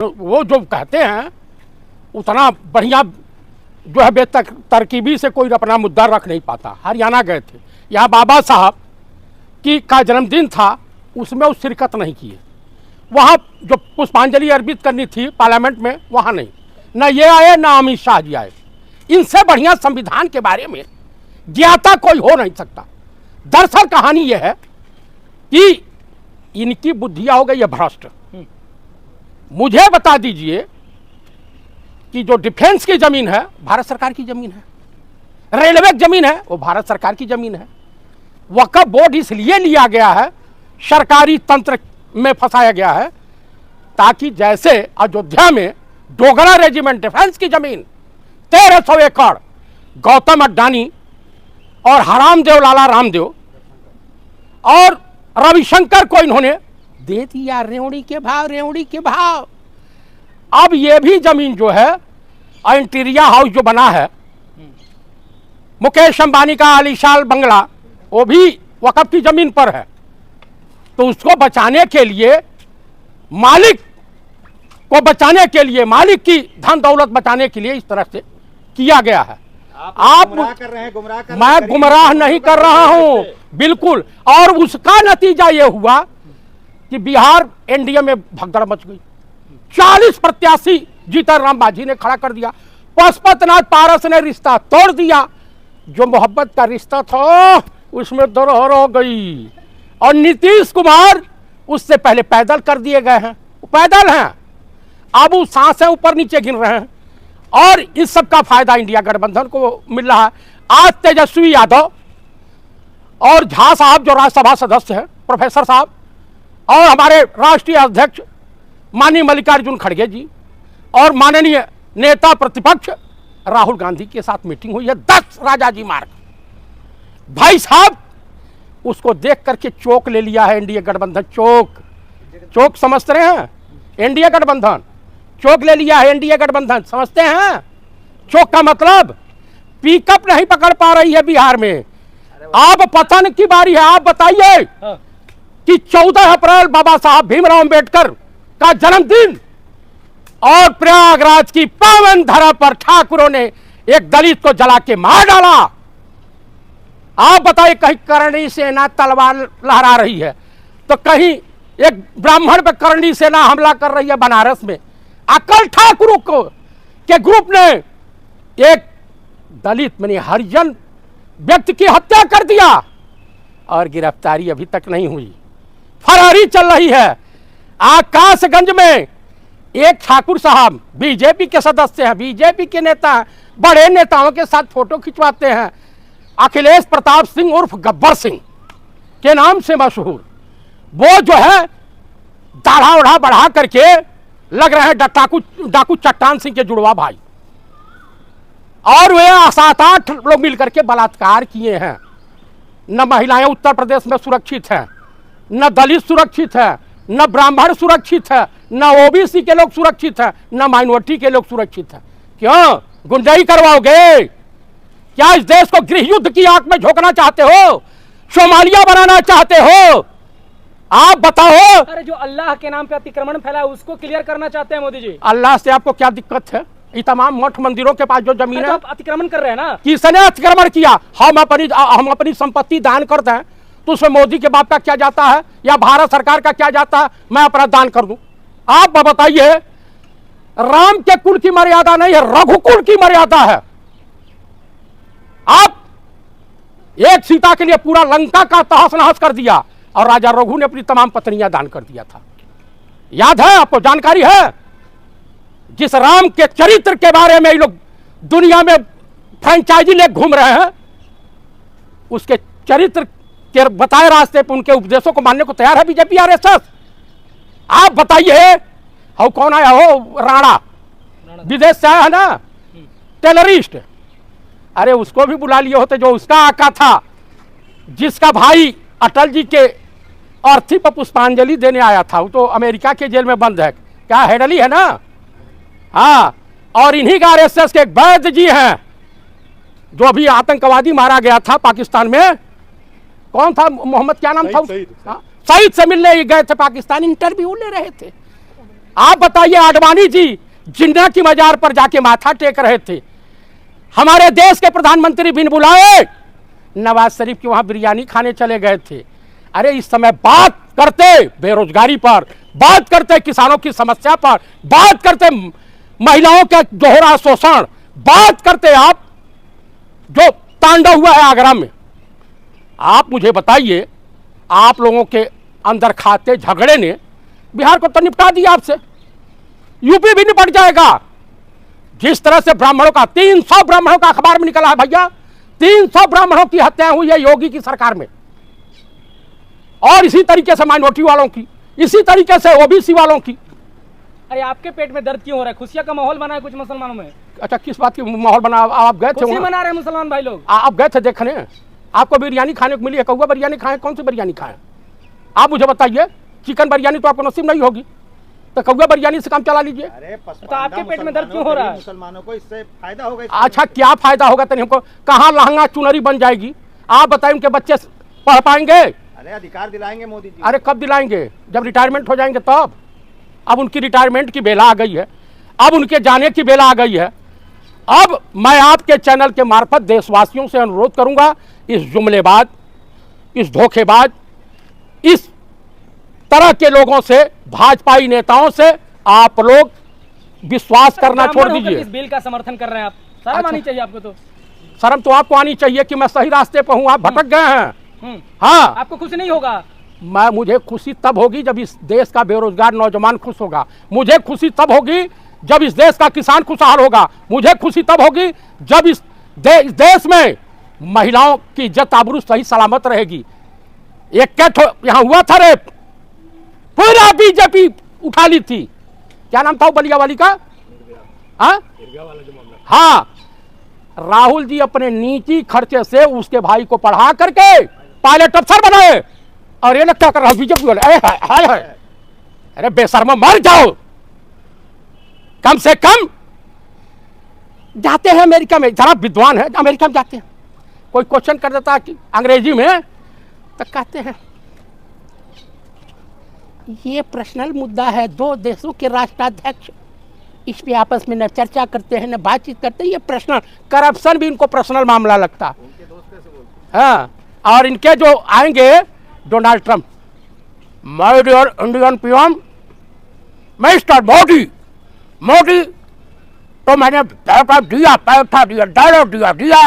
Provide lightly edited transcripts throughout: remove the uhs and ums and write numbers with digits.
वो जो कहते हैं उतना बढ़िया जो है तरकीबी से कोई अपना मुद्दा रख नहीं पाता। हरियाणा गए थे, यहाँ बाबा साहब का जन्मदिन था, उसमें वो शिरकत नहीं किए। वहाँ जो पुष्पांजलि अर्पित करनी थी पार्लियामेंट में, वहाँ नहीं, ना ये आए ना अमित शाह जी आए। इनसे बढ़िया संविधान के बारे में ज्ञाता कोई हो नहीं सकता। दरअसल कहानी यह है कि इनकी बुद्धियाँ हो गई है भ्रष्ट। मुझे बता दीजिए कि जो डिफेंस की जमीन है भारत सरकार की जमीन है, रेलवे की जमीन है वो भारत सरकार की जमीन है। वक्फ बोर्ड इसलिए लिया गया है, सरकारी तंत्र में फंसाया गया है, ताकि जैसे अयोध्या में डोगरा रेजिमेंट डिफेंस की जमीन 1300 एकड़ गौतम अड्डानी और हरामदेव लाला रामदेव और रविशंकर को इन्होंने दे दिया रेवड़ी के भाव। अब ये भी जमीन जो है इंटीरिया हाउस जो बना है मुकेश अंबानी का आलीशान बंगला, वो भी वक्फ की जमीन पर है। तो उसको बचाने के लिए, मालिक को बचाने के लिए, मालिक की धन दौलत बचाने के लिए इस तरह से किया गया है। आप गुमराह कर रहे हैं, मैं गुमराह नहीं कर रहा हूं, बिल्कुल। और उसका नतीजा यह हुआ कि बिहार एनडीए में भगदड़ मच गई। 40 प्रत्याशी जीतन राम मांझी ने खड़ा कर दिया, पशुपतिनाथ पारस ने रिश्ता तोड़ दिया। जो मोहब्बत का रिश्ता था उसमें दरहर हो गई। और नीतीश कुमार उससे पहले पैदल कर दिए गए हैं, पैदल हैं, अब वो सांसें ऊपर नीचे गिन रहे हैं। और इस सब का फायदा इंडिया गठबंधन को मिल रहा है। आज तेजस्वी यादव और झा साहब जो राज्यसभा सदस्य हैं, प्रोफेसर साहब, और हमारे राष्ट्रीय अध्यक्ष माननीय मल्लिकार्जुन खड़गे जी और माननीय नेता प्रतिपक्ष राहुल गांधी के साथ मीटिंग हुई है 10 राजाजी मार्ग। भाई साहब उसको देख करके चौक ले लिया है एनडीए गठबंधन। चौक समझ रहे हैं? एनडीए गठबंधन चौक ले लिया है। एनडीए गठबंधन समझते हैं? चौक का मतलब पिकअप नहीं पकड़ पा रही है बिहार में। अब पतन की बारी है। आप बताइए कि 14 अप्रैल बाबा साहब भीमराव अंबेडकर का जन्मदिन और प्रयागराज की पावन धरा पर ठाकुरों ने एक दलित को जला के मार डाला। आप बताइए, कहीं करणी सेना तलवार लहरा रही है तो कहीं एक ब्राह्मण पे करणी सेना हमला कर रही है बनारस में। अकल ठाकुरों को के ग्रुप ने एक दलित माने हरिजन व्यक्ति की हत्या कर दिया और गिरफ्तारी अभी तक नहीं हुई, फरारी चल रही है। आकाशगंज में एक ठाकुर साहब बीजेपी के सदस्य हैं, बीजेपी के नेता हैं, बड़े नेताओं के साथ फोटो खिंचवाते हैं। अखिलेश प्रताप सिंह उर्फ गब्बर सिंह के नाम से मशहूर, वो जो है दाढ़ा उढ़ा बढ़ा करके लग रहे हैं डाकू चट्टान सिंह के जुड़वा भाई। और वे 7-8 लोग मिलकर के बलात्कार किए हैं। न महिलाएं उत्तर प्रदेश में सुरक्षित हैं, न दलित सुरक्षित है, न ब्राह्मण सुरक्षित है, न ओबीसी के लोग सुरक्षित है, न माइनॉरिटी के लोग सुरक्षित है। क्यों गुंडाई करवाओगे? क्या इस देश को गृह युद्ध की आंख में झोंकना चाहते हो? सोमालिया बनाना चाहते हो? आप बताओ। अरे जो अल्लाह के नाम पे अतिक्रमण फैला उसको क्लियर करना चाहते हैं मोदी जी। अल्लाह से आपको क्या दिक्कत है? ये तमाम मठ मंदिरों के पास जो जमीन है, आप अतिक्रमण कर रहे हैं ना। किसने अतिक्रमण किया? हम अपनी संपत्ति दान करते हैं तो उसमें मोदी के बाप का क्या जाता है या भारत सरकार का क्या जाता है? मैं अपना दान कर दूं। आप बताइए, राम के कुल की मर्यादा नहीं है, रघुकुल की मर्यादा है। आप एक सीता के लिए पूरा लंका का तहस नहस कर दिया और राजा रघु ने अपनी तमाम पत्नियां दान कर दिया था। याद है आपको? जानकारी है? जिस राम के चरित्र के बारे में लोग दुनिया में फ्रेंचाइजी ले घूम रहे हैं, उसके चरित्र के बताए रास्ते पर उनके उपदेशों को मानने को तैयार है बीजेपी आरएसएस। आप बताइए, हो कौन आया हो? राणा विदेश से आया है ना, टेररिस्ट। अरे उसको भी बुला लिए होते जो उसका आका था, जिसका भाई अटल जी के अर्थी पर पुष्पांजलि देने आया था। वो तो अमेरिका के जेल में बंद है, क्या हेडली है ना। हाँ, और इन्हीं का आरएसएस के एक वैद्य जी हैं जो अभी आतंकवादी मारा गया था पाकिस्तान में। कौन था? मोहम्मद क्या नाम था? सईद से मिलने गए थे पाकिस्तान, इंटरव्यू ले रहे थे। आप बताइए, आडवाणी जी जिन्ना की मजार पर जाके माथा टेक रहे थे, हमारे देश के प्रधानमंत्री बिन बुलाए नवाज शरीफ के वहां बिरयानी खाने चले गए थे। अरे इस समय बात करते बेरोजगारी पर, बात करते किसानों की समस्या पर, बात करते महिलाओं के दोहरा शोषण, बात करते आप जो तांडव हुआ है आगरा में। आप मुझे बताइए, आप लोगों के अंदर खाते झगड़े ने बिहार को तो निपटा दिया आपसे, यूपी भी निपट जाएगा। जिस तरह से ब्राह्मणों का 300 ब्राह्मणों का अखबार में निकला है भैया, 300 ब्राह्मणों की हत्याएं हुई है योगी की सरकार में, और इसी तरीके से माइनॉरिटी वालों की, इसी तरीके से ओबीसी वालों की। अरे आपके पेट में दर्द क्यों हो रहा है? खुशियां का माहौल बना है कुछ मुसलमानों में। अच्छा, किस बात की माहौल बना? आप गए थे खुशी वहाँ? मना रहे हैं मुसलमान भाई लोग। आप गए थे देखने? आपको बिरयानी खाने को मिली है? कौवा बिरयानी खाए? कौन सी बिरयानी खाए? आप मुझे बताइए। चिकन बिरयानी तो आपको नसीब नहीं होगी, तो कौवा बिरयानी से काम चला लीजिए। अरे तो आपके पेट में दर्द क्यों हो रहा है? मुसलमानों को इससे फायदा होगा। अच्छा, क्या फायदा होगा? तनी हमको कहाँ लहंगा चुनरी बन जाएगी? आप बताइए, उनके बच्चे पढ़ पाएंगे? अरे अधिकार दिलाएंगे मोदी जी। अरे कब दिलाएंगे? जब रिटायरमेंट हो जाएंगे तब। अब उनकी रिटायरमेंट की बेला आ गई है, अब उनके जाने की बेला आ गई है। अब मैं आपके चैनल के मार्फत देशवासियों से अनुरोध करूंगा, इस जुमलेबाज, इस धोखेबाज, इस तरह के लोगों से, भाजपाई नेताओं से आप लोग विश्वास करना छोड़ ब्राह्मण होकर दीजिए। इस बिल का समर्थन कर रहे हैं आप, शर्म अच्छा। आनी चाहिए आपको। तो शर्म तो आपको आनी चाहिए कि मैं सही रास्ते पर हूं, आप भटक गए हैं। हाँ, आपको खुश नहीं होगा? मुझे खुशी तब होगी जब इस देश का बेरोजगार नौजवान खुश होगा, मुझे खुशी तब होगी जब इस देश का किसान खुशहाल होगा, मुझे खुशी तब होगी जब इस देश में महिलाओं की इज्जत आबरू सही सलामत रहेगी। एक यहाँ हुआ था रे, पूरा बीजेपी उठा ली थी। क्या नाम था वो बलिया वाली का? हाँ, राहुल जी अपने निजी खर्चे से उसके भाई को पढ़ा करके पायलट अफसर बनाए, और ये लोग क्या कर रहा है बीजेपी वाले? हाय हाय, अरे बेशर्म मर जाओ। कम से कम जाते हैं अमेरिका में, जरा विद्वान है, अमेरिका में जाते हैं, कोई क्वेश्चन कर देता है कि अंग्रेजी में, तो कहते हैं ये पर्सनल मुद्दा है, दो देशों के राष्ट्राध्यक्ष इस पे आपस में न चर्चा करते हैं न बातचीत करते हैं, ये पर्सनल। करप्शन भी इनको पर्सनल मामला लगता। हाँ, और इनके जो आएंगे Donald Trump, my dear Indian PM mister Modi, Modi तो मैंने पैसा दिया, डायलॉग दिया,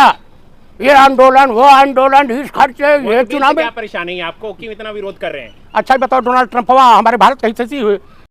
ये आंदोलन, वो आंदोलन, इस खर्चे, ये चुनाव में। क्या परेशानी है आपको, क्यों इतना विरोध कर रहे हैं? अच्छा बताओ, डोनाल्ड ट्रम्प हमारे भारत का हितैषी हुए,